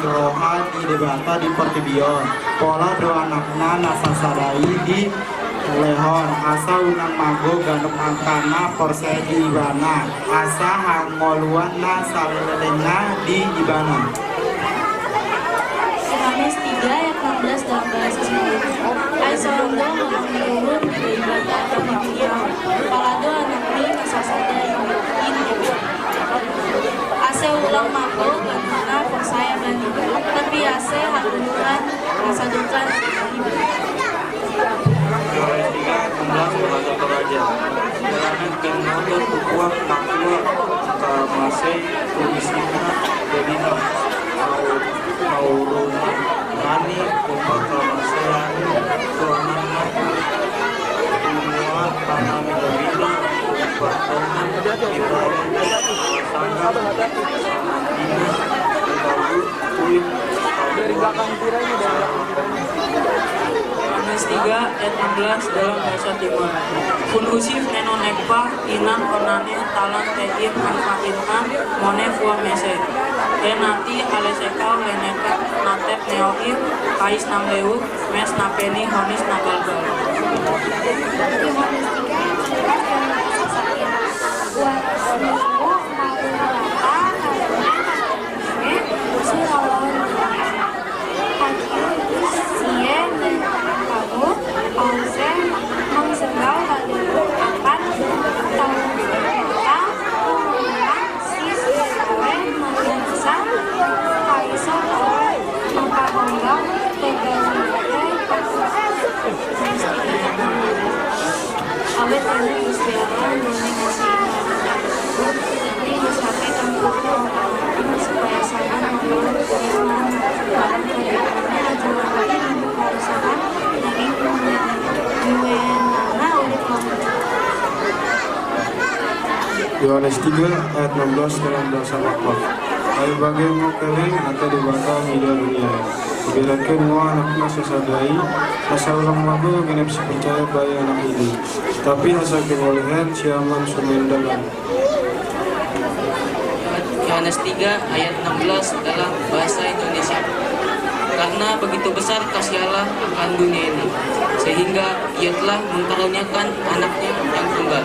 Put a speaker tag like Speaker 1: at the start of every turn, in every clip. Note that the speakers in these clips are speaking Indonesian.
Speaker 1: roha di debata di pertibion pola dua anakna nasasadai di lehon asa unang mago ganep angkana porsai di ibana asa hangoluan na salelena di ibana.
Speaker 2: Yohanes 3 ayat 16 dalam bahasa Sunda. Ai sarongga ngomong diurun di ibadah pertibion pola dua anakni nasasada ase ulang mago ganepna porsai bani tapi ase hangoluan nasadukan
Speaker 3: Yohanes 3:16 bahasa Toraja. Karena kenapa kukuak makua masai tulisina dedina mauruna nani kumpaka masai soanana semua tanah medabina kumpatongan ibarat sangat sanadina ibarat kuit dari belakang tira ini Yohanes 3 ayat 16 dalam bahasa Timur. Kun usif neno nekpa inan onane talan tein manfaatinam mone fua mese. Enati alesekau leneka natep neoin kais namleu mes napeni honis nagalgal.
Speaker 2: Yohanes 3 awet anu istiaran mengasih ini sampai kampungnya orang supaya sama membangun keimanan barang kehidupannya ajaran lagi membuka usaha lagi mengenana oleh kamu.
Speaker 4: Yohanes 3 ayat 16 dalam bahasa Wakaf. Ayo bagaimu kering atau dibakar media dunia. Biarkan semua anaknya sesadai, asa ulang mago genep sepercaya bayi anak ini. Tapi asa kebolehan siaman sumendalan.
Speaker 3: Yohanes 3 ayat 16 dalam bahasa Indonesia. Karena begitu besar kasih Allah akan dunia ini, sehingga Ia telah mengaruniakan anaknya yang tunggal,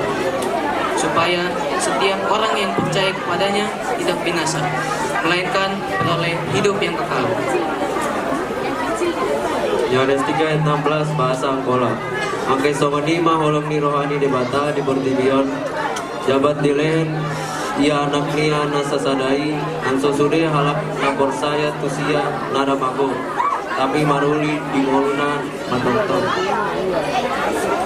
Speaker 3: supaya setiap orang yang percaya kepadanya tidak binasa, melainkan beroleh hidup yang kekal.
Speaker 5: Yohanes 3 ayat 16 bahasa Angkola. Angkai somani maholong ni rohani debata di Portibion jabat dilen ia anak nia nasasadai anso sude halak napor saya tusia nada mago tapi maruli di moluna matonton.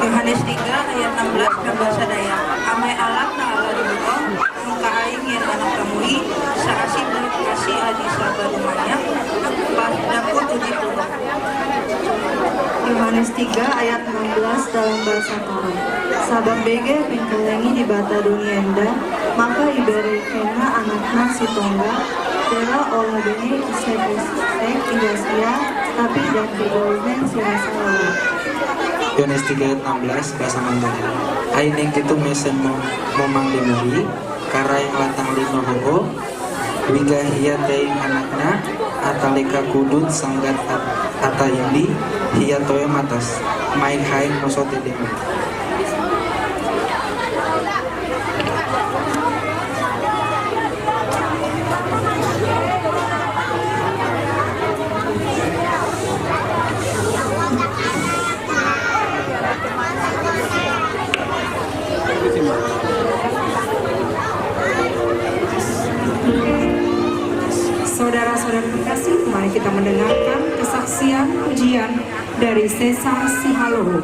Speaker 6: Yohanes 3 ayat 16 dan bahasa Dayak. Amai alak na ala di bawah muka aing yang anak temui saasih dan kasih aji sabar rumahnya pas dapur uji turun.
Speaker 7: Yohanes 3 ayat 16 dalam bahasa Torah. Sabab bege pingkelengi di bata dunia enda, maka iberi kena anakna si tongga, tera olah bene isek indasia, tapi dan diboleh si rasa lalu.
Speaker 1: Yohanes 3 ayat 16 bahasa Mandailing. Aining itu mesen momang demuri, kara yang latang lima hoho, wingga hiya teing anakna, atalika kudut sanggat atayindi, hiya toya matas, main hain mosote demi.
Speaker 6: Saudara-saudara terkasih, mari kita mendengarkan kesaksian pujian dari Sesang Sihaloro.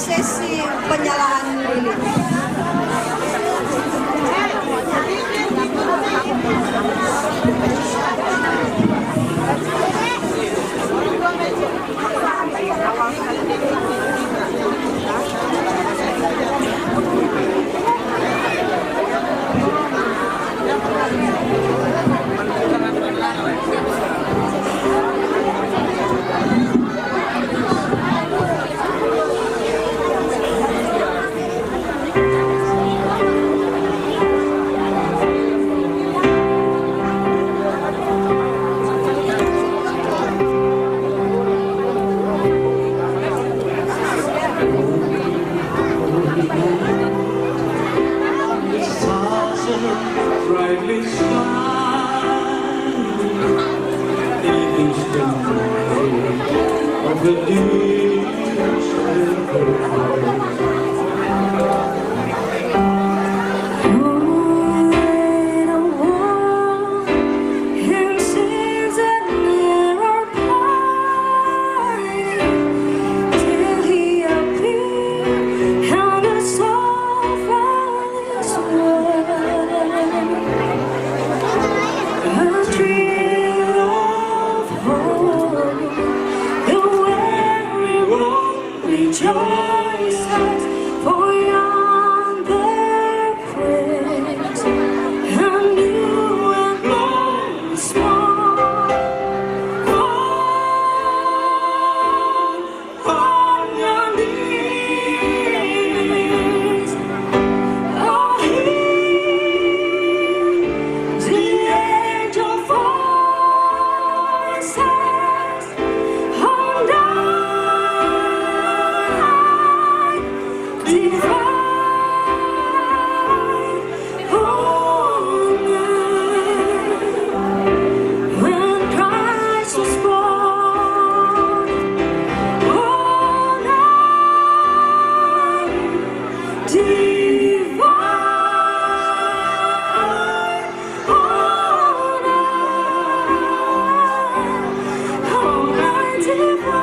Speaker 8: sesi penyalaan lilin.
Speaker 4: Brightly shining in the sky of the
Speaker 2: Rejoices for yonder praise, and new and glorious small. Fall on your knees. Oh, hear the angel voices on when Christ was born, oh, night divine, oh, night divine.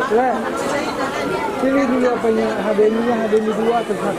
Speaker 9: Le, pilih dulu apanya, HDMI 2 atau 1?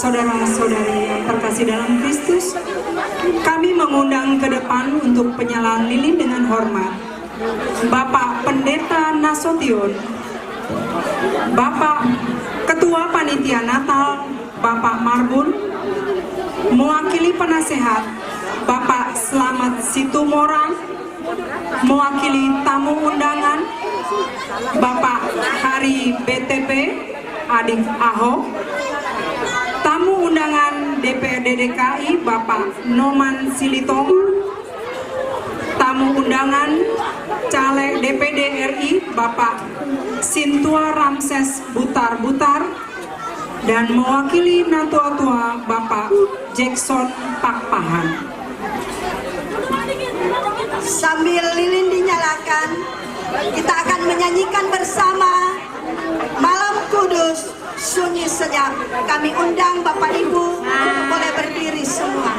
Speaker 6: Saudara-saudari yang terkasih dalam Kristus, kami mengundang ke depan untuk penyalaan lilin dengan hormat Bapak Pendeta Nasution, Bapak Ketua Panitia Natal Bapak Marbun, mewakili penasehat Bapak Slamet Situmorang, mewakili tamu undangan Bapak Hari BTP Adik Ahok, tamu undangan DPRD DKI Bapak Noman Silitonga, tamu undangan caleg DPD RI Bapak Sintua Ramses Butar-Butar, dan mewakili Natua-Tua Bapak Jackson Pakpahan.
Speaker 8: Sambil lilin dinyalakan, kita akan menyanyikan bersama Malam Kudus Sunyi Senyap. Kami undang Bapak Ibu untuk boleh berdiri semua.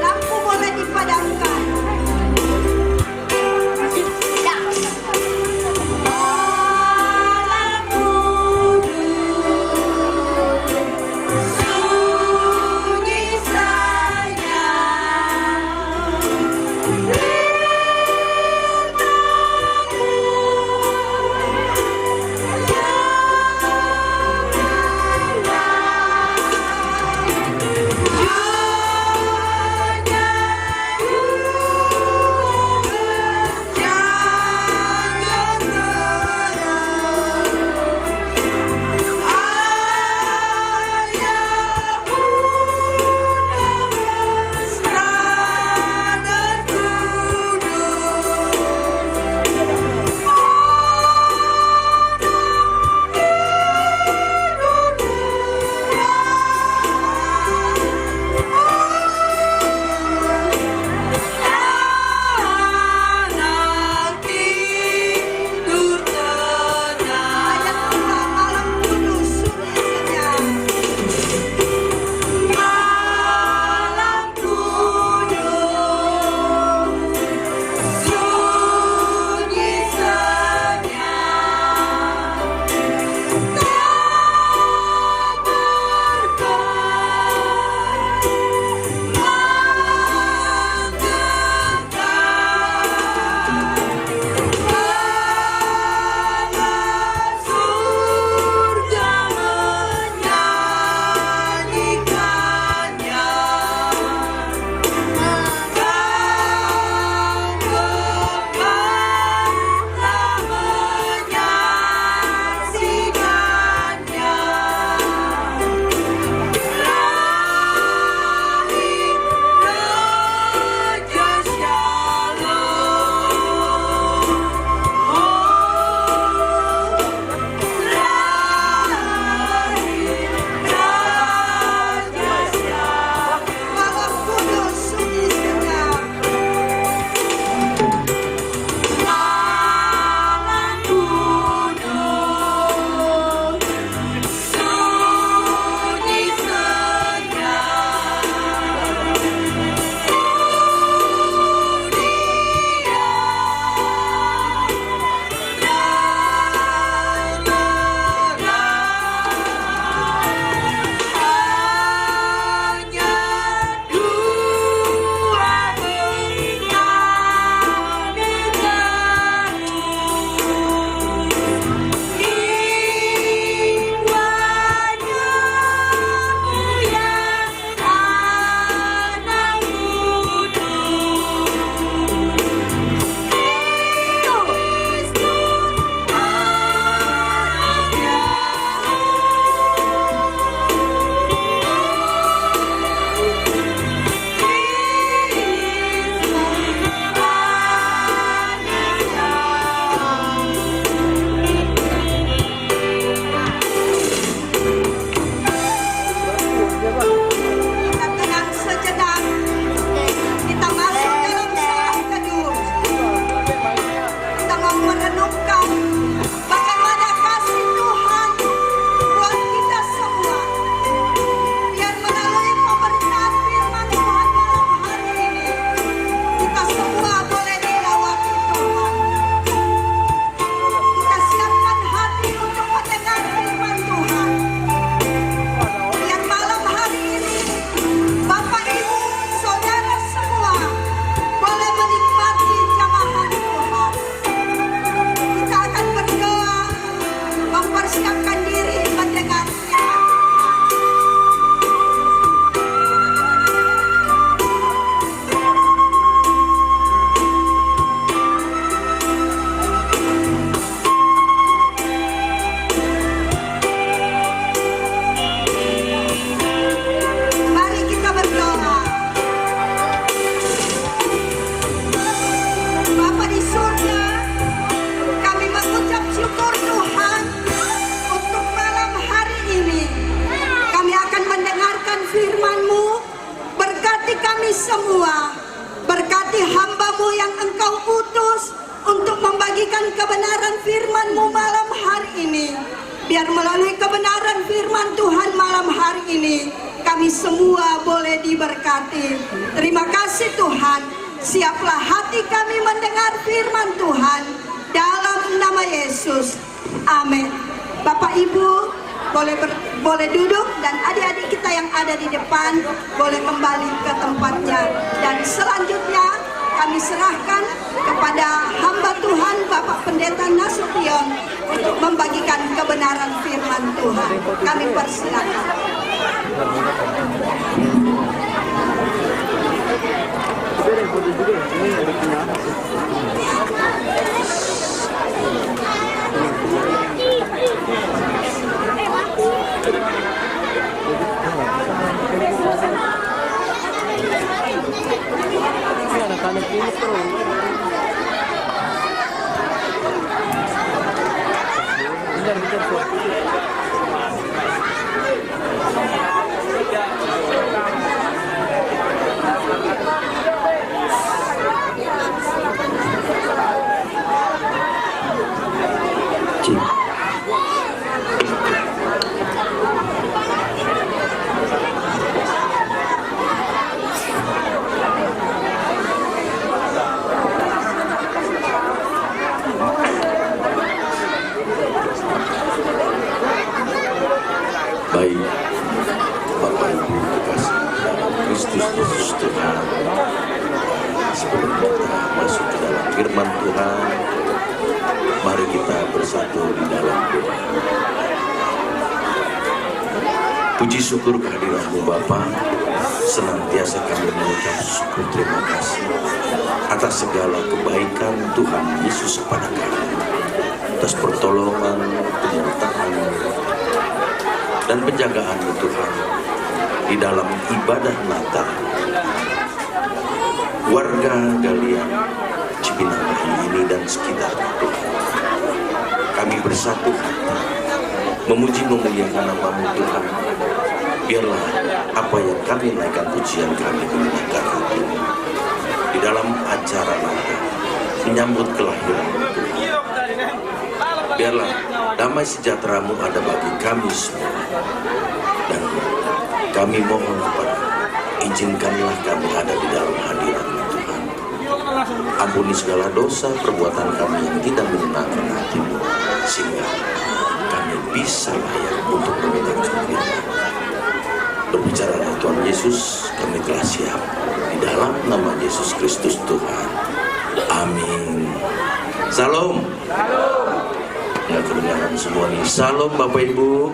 Speaker 8: Lampu boleh dipadamkan. membagikan kebenaran firman-Mu malam hari ini. Biar melalui kebenaran firman Tuhan malam hari ini, kami semua boleh diberkati. Terima kasih Tuhan. Siaplah hati kami mendengar firman Tuhan. Dalam nama Yesus. Amin. Bapak Ibu boleh duduk, dan adik-adik kita yang ada di depan boleh kembali ke tempatnya. Dan selanjutnya kami serahkan kepada hamba Tuhan Bapak Pendeta Nasution untuk membagikan kebenaran firman Tuhan. Kami persilakan.
Speaker 10: Baik, Bapak Ibu dikasih Kristus Yesus Tuhan, sebelum kita masuk ke dalam firman Tuhan, mari kita bersatu di dalam doa. Puji syukur kehadiran-Mu Bapa, senantiasa kami mengucap syukur terima kasih atas segala kebaikan Tuhan Yesus kepada kami, atas pertolongan, penyertaan, dan penjagaan Tuhan di dalam ibadah Natal. Warga Galian Cipinang ini dan sekitar Tuhan, kami bersatu hati memuji memuliakan nama-Mu Tuhan. Biarlah apa yang kami naikkan pujian kami menyenangkan hati di dalam acara Natal menyambut kelahiran Tuhan. Biarlah damai sejahtera-Mu ada bagi kami semua. Dan kami mohon kepada, izinkanlah kami ada di dalam hadirat-Mu Tuhan. Ampuni segala dosa perbuatan kami yang tidak menyenangkan hati-Mu, sehingga kami bisa layak untuk meminta firman. Berbicara Tuhan Yesus, kami telah siap di dalam nama Yesus Kristus Tuhan. Amin. Salam. Ya, kebenaran semua nih. Salam Bapak Ibu.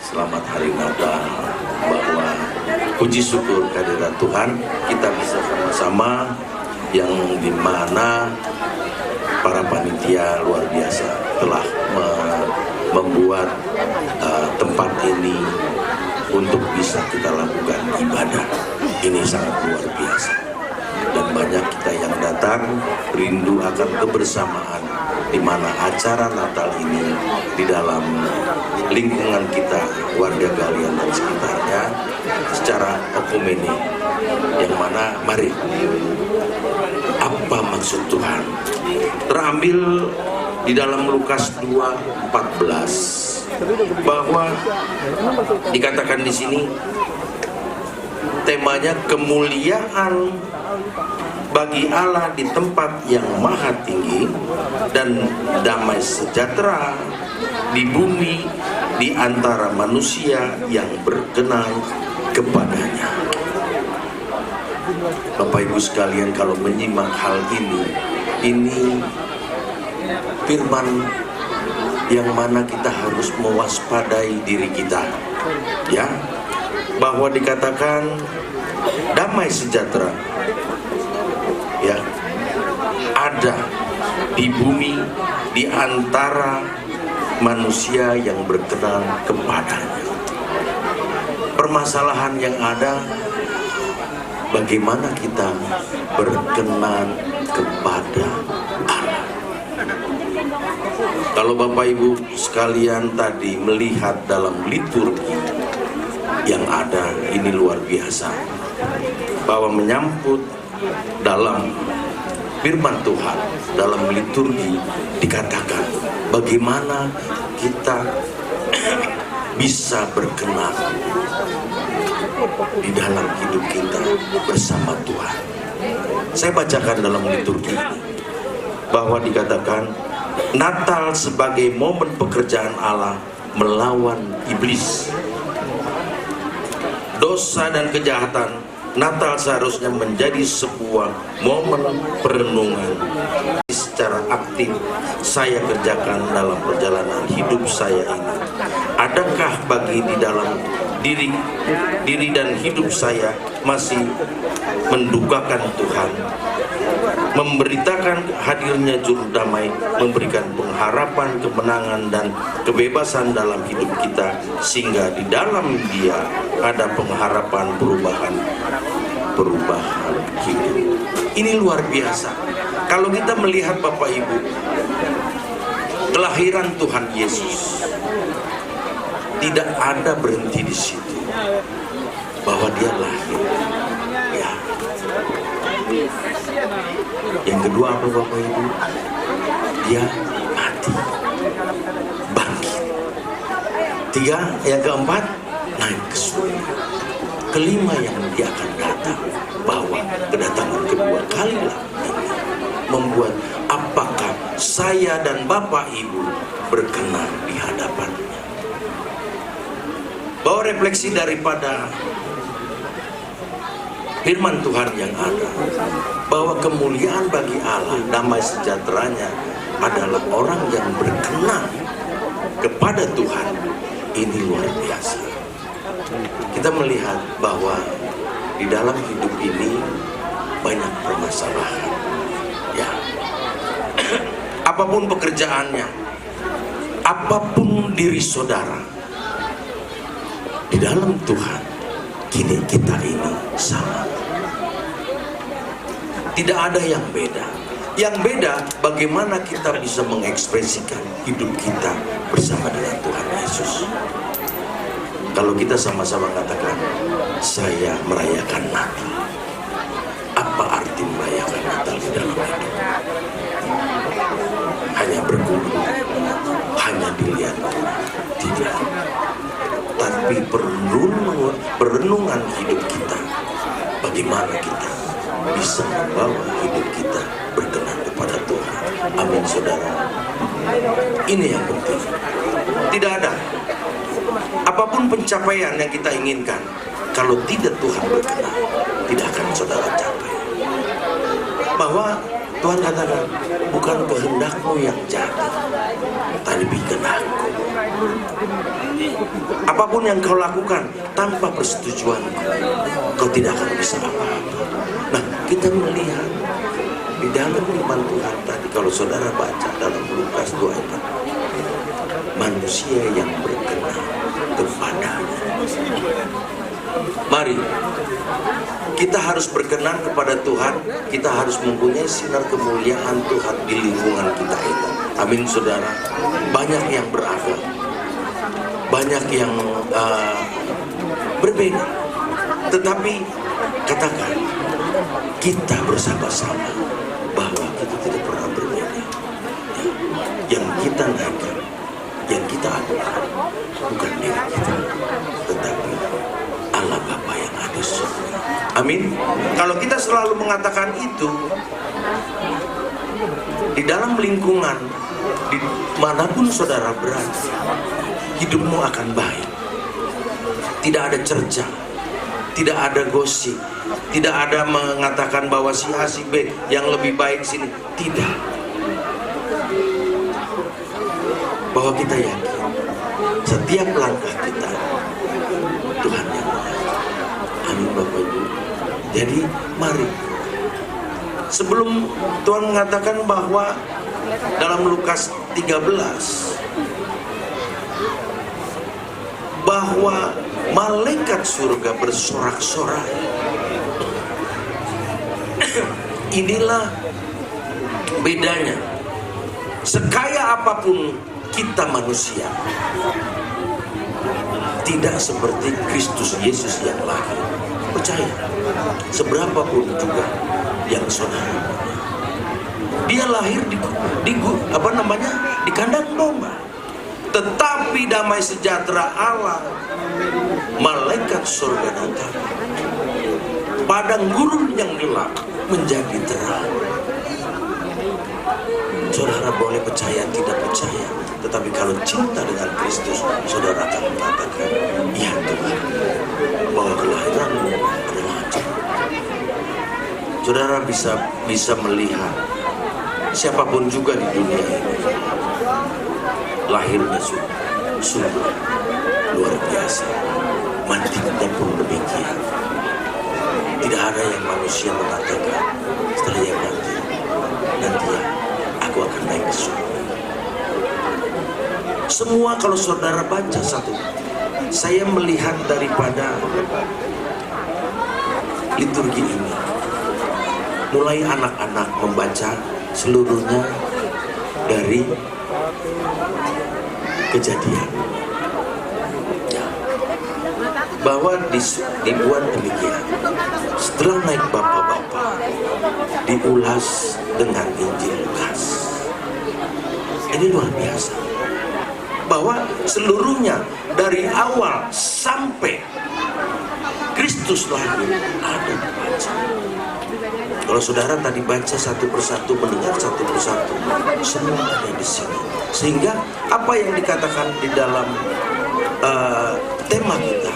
Speaker 10: Selamat hari Natal. Bahwa puji syukur kehadiran Tuhan, kita bisa sama-sama, yang dimana para panitia luar biasa telah membuat tempat ini untuk bisa kita lakukan ibadah. Ini sangat luar biasa. Dan banyak kita yang datang rindu akan kebersamaan, di mana acara Natal ini di dalam lingkungan kita, warga Galian dan sekitarnya, secara okumene, yang mana mari, apa maksud Tuhan? Terambil di dalam Lukas 2:14 bahwa dikatakan di sini temanya kemuliaan bagi Allah di tempat yang maha tinggi dan damai sejahtera di bumi di antara manusia yang berkenan kepadanya. Bapak Ibu sekalian, kalau menyimak hal ini firman yang mana kita harus mewaspadai diri kita, ya, bahwa dikatakan damai sejahtera, ya, ada di bumi di antara manusia yang berkenan kepadanya. Permasalahan yang ada, bagaimana kita berkenan kepada Allah. Kalau Bapak Ibu sekalian tadi melihat dalam liturgi yang ada, ini luar biasa, bahwa menyambut dalam firman Tuhan dalam liturgi dikatakan bagaimana kita bisa berkenan di dalam hidup kita bersama Tuhan. Saya bacakan dalam liturgi ini bahwa dikatakan Natal sebagai momen pekerjaan Allah melawan iblis. Dosa dan kejahatan, Natal seharusnya menjadi sebuah momen perenungan. Secara aktif saya kerjakan dalam perjalanan hidup saya ini. Adakah bagi di dalam diri dan hidup saya masih mendukakan Tuhan, memberitakan hadirnya juru damai, memberikan pengharapan, kemenangan dan kebebasan dalam hidup kita, sehingga di dalam dia ada pengharapan perubahan hidup. Ini luar biasa. Kalau kita melihat Bapak Ibu, kelahiran Tuhan Yesus tidak ada berhenti di situ, bahwa dia lahir. Ya. Yang kedua apa Bapak Ibu? Dia mati, bangkit. Tiga, yang keempat, naik ke surga. Kelima yang dia akan datang, bahwa kedatangan kedua kalilah ini membuat apakah saya dan Bapak Ibu berkenan di hadapannya. Bahwa refleksi daripada firman Tuhan yang ada, bahwa kemuliaan bagi Allah, damai sejahteranya adalah orang yang berkenan kepada Tuhan. Ini luar biasa. Kita melihat bahwa di dalam hidup ini banyak permasalahan. Ya. Apapun pekerjaannya, apapun diri saudara, di dalam Tuhan kini kita ini sama. Tidak ada yang beda. Yang beda bagaimana kita bisa mengekspresikan hidup kita bersama dengan Tuhan Yesus. Kalau kita sama-sama mengatakan saya merayakan Natal, apa arti merayakan Natal di dalam hidup? Hanya berkumpul, hanya dilihat, tidak. Tapi perenungan hidup kita, bagaimana kita bisa membawa hidup kita berkenan kepada Tuhan. Amin saudara. Ini yang penting. Tidak ada apapun pencapaian yang kita inginkan, kalau tidak Tuhan berkenan, tidak akan saudara capai. Bahwa Tuhan katakan, bukan kehendakmu yang jadi, tapi kehendakku. Apapun yang kau lakukan tanpa persetujuanku, kau tidak akan bisa apa-apa. Nah, kita melihat di dalam firman Tuhan tadi, kalau saudara baca dalam Lukas 2 ayat 4, manusia yang berkenan kepadanya. Mari kita harus berkenan kepada Tuhan. Kita harus mempunyai sinar kemuliaan Tuhan di lingkungan kita ini. Amin saudara. Banyak yang beragam, banyak yang berbeda, tetapi katakan kita bersama-sama bahwa kita tidak pernah berbeda. Yang kita naikkan, yang kita adukan bukan diri kita, tetapi Allah Bapa yang ada di surga. Amin. Kalau kita selalu mengatakan itu di dalam lingkungan, di manapun saudara berada, hidupmu akan baik. Tidak ada cerca, tidak ada gosip, tidak ada mengatakan bahwa si A si B yang lebih baik sini. Tidak. Bahwa kita yakin setiap langkah kita Tuhan yang mengatur. Amin Bapak Ibu. Jadi mari, sebelum Tuhan mengatakan bahwa dalam Lukas 13 bahwa malaikat surga bersorak-sorai. Inilah bedanya. Sekaya apapun kita manusia, tidak seperti Kristus Yesus yang lahir. Percaya, seberapapun juga yang saudara punya, Dia lahir di kandang domba. Tetapi damai sejahtera Allah, malaikat surga datang. Padang gurun yang gelap menjadi terang. Saudara boleh percaya tidak percaya, tetapi kalau cinta dengan Kristus, saudara akan mengatakan, ya Tuhan, bahwa kelahiranmu adalah ajaib. Saudara bisa melihat siapapun juga di dunia ini, lahirnya sungguh luar biasa, matinya pun demikian. Tidak ada yang manusia mengatakan setelah ia mati, nanti aku akan naik ke surga. Semua kalau saudara baca satu, saya melihat daripada liturgi ini, mulai anak-anak membaca seluruhnya dari Kejadian, bahwa dibuat demikian. Setelah naik bapak-bapak, diulas dengan Injil Lukas. Ini luar biasa, bahwa seluruhnya dari awal sampai Kristus lahir ada dibaca. Kalau saudara tadi baca satu persatu, mendengar satu persatu, semua ada di sini. Sehingga apa yang dikatakan di dalam tema kita,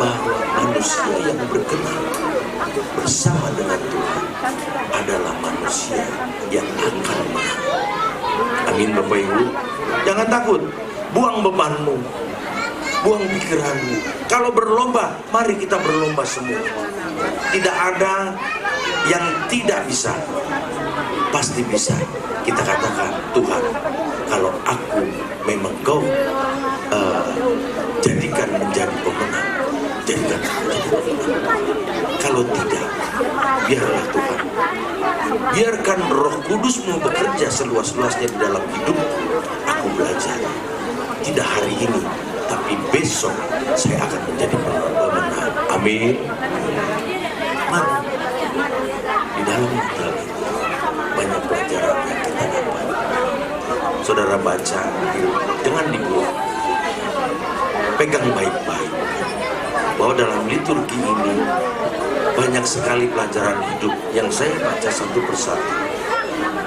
Speaker 10: bahwa manusia yang berkenan bersama dengan Tuhan adalah manusia yang akan menang. Amin Bapak Ibu. Jangan takut, buang bebanmu, buang pikiranmu. Kalau berlomba, mari kita berlomba semua. Tidak ada yang tidak bisa, pasti bisa. Kita katakan, Tuhan, kalau aku memang Kau jadikan menjadi pemenang, jadikan menjadi pemenang. Kalau tidak, biarlah Tuhan, biarkan Roh Kudus-Mu bekerja seluas-luasnya di dalam hidup. Aku belajar, tidak hari ini, tapi besok saya akan menjadi pemenang. Amin. Mari, di dalam Natal itu banyak pelajaran yang kita dapat. Saudara baca, jangan dibuang, pegang baik-baik, bahwa dalam liturgi ini banyak sekali pelajaran hidup yang saya baca satu persatu,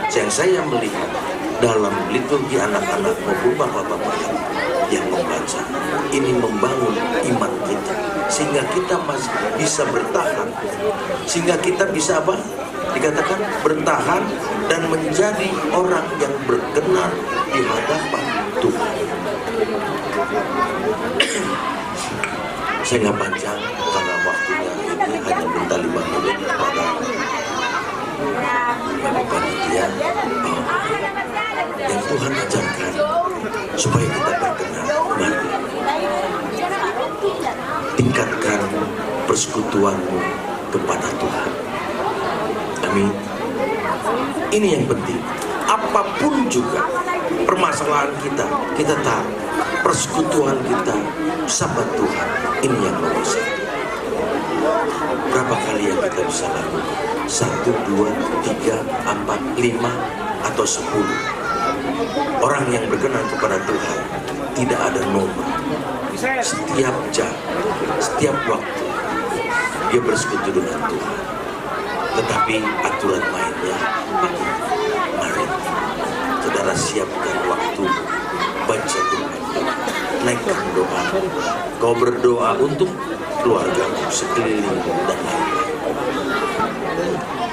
Speaker 10: yang saya melihat dalam liturgi anak-anak maupun bapak-bapak yang membaca. Ini membangun iman kita, sehingga kita masih bisa bertahan, sehingga kita bisa apa? Dikatakan bertahan dan menjadi orang yang berkenan di hadapan Tuhan. Saya nggak panjang karena waktunya ini hanya minta 5 menit kepada panitia yang Tuhan ajarkan supaya kita berkenan. Mari tingkatkan persekutuanmu kepada Tuhan. Amin. Ini yang penting. Apapun juga permasalahan kita, kita tahu persekutuan kita sama Tuhan. Ini yang nomor 1. Berapa kali yang kita bisa lakukan? 1, 2, 3, 4, 5, atau 10. Orang yang berkenan kepada Tuhan tidak ada nomor. Setiap jam, setiap waktu dia bersekutu dengan Tuhan. Tetapi aturan mainnya, mari saudara siapkan waktu, baca Tuhan, naikkan doa. Kau berdoa untuk keluargamu, sekeliling dan lain-lain,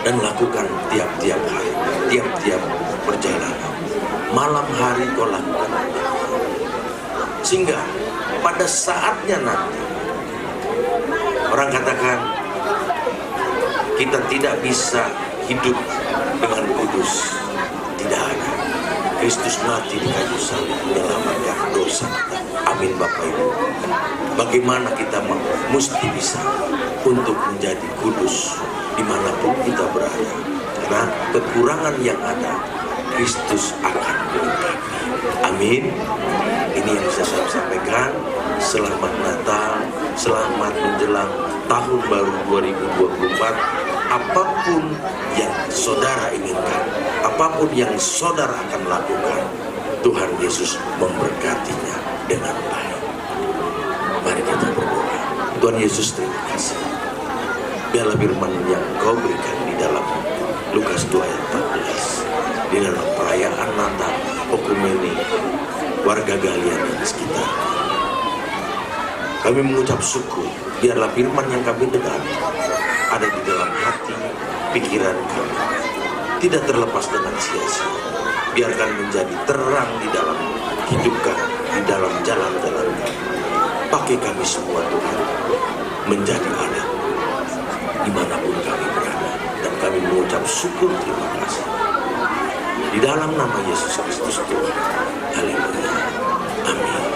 Speaker 10: dan lakukan tiap-tiap hari, tiap-tiap perjalanan. Malam hari kau lakukan, sehingga pada saatnya nanti orang katakan kita tidak bisa hidup dengan kudus. Tidak ada. Kristus mati di kayu salib menyelamatkan dosa kita. Amin Bapak Ibu. Bagaimana kita mesti bisa untuk menjadi kudus dimanapun kita berada? Karena kekurangan yang ada, Kristus akan melengkapi. Amin. Ini yang bisa saya sampaikan. Selamat Natal, selamat menjelang tahun baru 2024. apapun yang saudara inginkan, apapun yang saudara akan lakukan, Tuhan Yesus memberkatinya dengan baik. Mari kita berdoa. Tuhan Yesus, terima kasih. Biarlah firman yang Kau berikan di dalam Lukas 2 ayat 14, di dalam perayaan Natal, Okumene, warga Galia dan sekitar. Kami mengucap syukur, biarlah firman yang kami dengar ada di dalam hati, pikiran kami, tidak terlepas dengan sia-sia. Biarkan menjadi terang di dalam hidup kami, di dalam jalan-jalan kami. Pakai kami semua Tuhan, menjadi anak dimanapun kami berada. Dan kami mengucap syukur terima kasih. Di dalam nama Yesus Kristus Tuhan. Haleluya. Amin.